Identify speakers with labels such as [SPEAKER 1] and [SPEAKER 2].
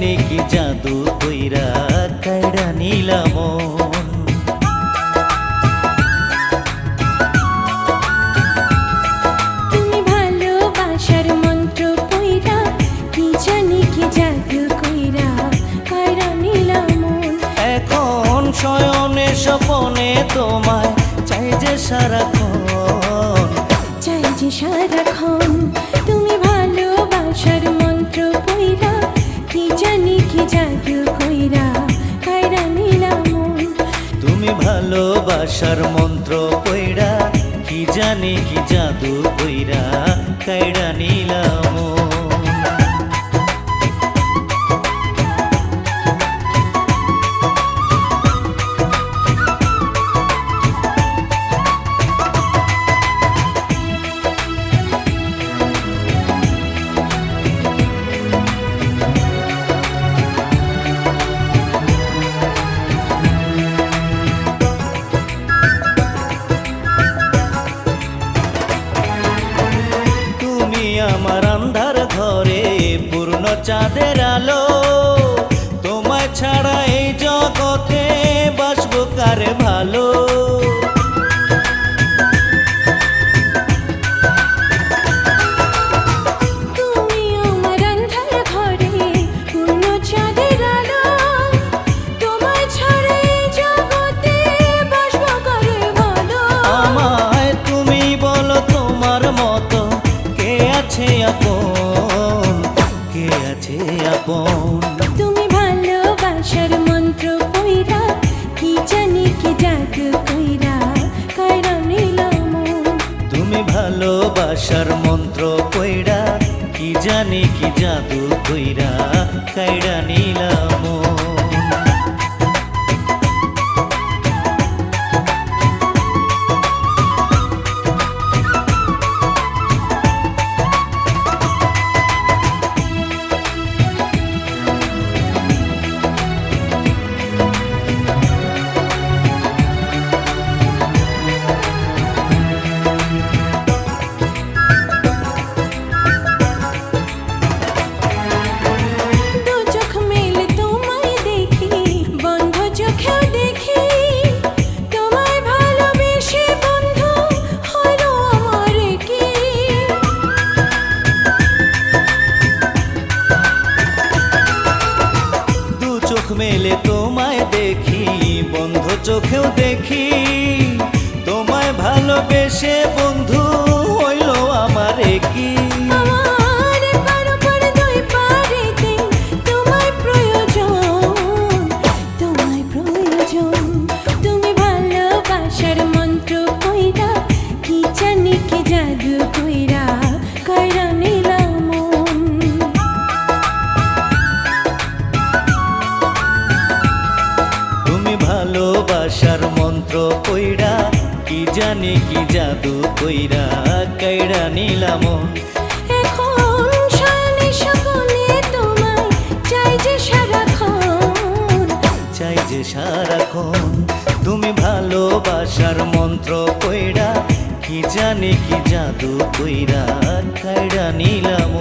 [SPEAKER 1] জানি কি জাদু কইরা কাইড়া নিলাম।
[SPEAKER 2] তুমি ভালোবাসার মন্ত্র কইরা কি জানি কি জাদু কইরা কাইড়া নিলাম।
[SPEAKER 1] এখন শয়নে স্বপনে তোমায় চাই যে সারাক্ষণ,
[SPEAKER 2] চাই যে সারাক্ষণ। তুমি ভালোবাসার মন্ত্র কইরা কি জানি কি জাদু কইরা কাইড়া নিলাম।
[SPEAKER 1] তুমি ভালোবাসার মন্ত্র কইরা কি জানি কি জাদু কইরা কাইড়া নিলাম। আমার আন্ধার ঘরে পূর্ণ চাঁদের আলো, তোমায় ছাড়া এই জগতে বাসবো কারে ভালো।
[SPEAKER 2] তুমি আমার আন্ধার ঘরে পূর্ণ চাঁদের আলো, তোমায় ছাড়া এই জগতে বাসবো কারে ভালো।
[SPEAKER 1] আমায় তুমি বলো তোমার মতো কে আছে আপন, কে আছে আপন।
[SPEAKER 2] তুমি ভালোবাসার মন্ত্র কইরা কি জানি কি জাদু কইরা কাইড়া নিলাম।
[SPEAKER 1] তুমি ভালোবাসার মন্ত্র কইরা কি জানি কি জাদু কইরা কাইড়া নিলাম। মেলে তোমায় দেখি বন্ধ চোখেও দেখি, তোমায় ভালোবেসে বন্ধু হইল আমার কি।
[SPEAKER 2] তোমায় প্রয়োজন, তোমায় প্রয়োজন। তুমি ভালোবাসার মন্ত্র কইরা কি জানি কি জাদু কইরা কাইড়া নিলাম।
[SPEAKER 1] ভালোবাসার মন্ত্র কইরা কি জানি কি জাদু কইরা কাইড়া নিলাম।
[SPEAKER 2] এখন শয়নে স্বপনে তোমায় চাই যে সারাক্ষণ,
[SPEAKER 1] চাই যে সারাক্ষণ। তুমি ভালোবাসার মন্ত্র কইরা কি জানি কি জাদু কইরা কাইড়া নিলাম।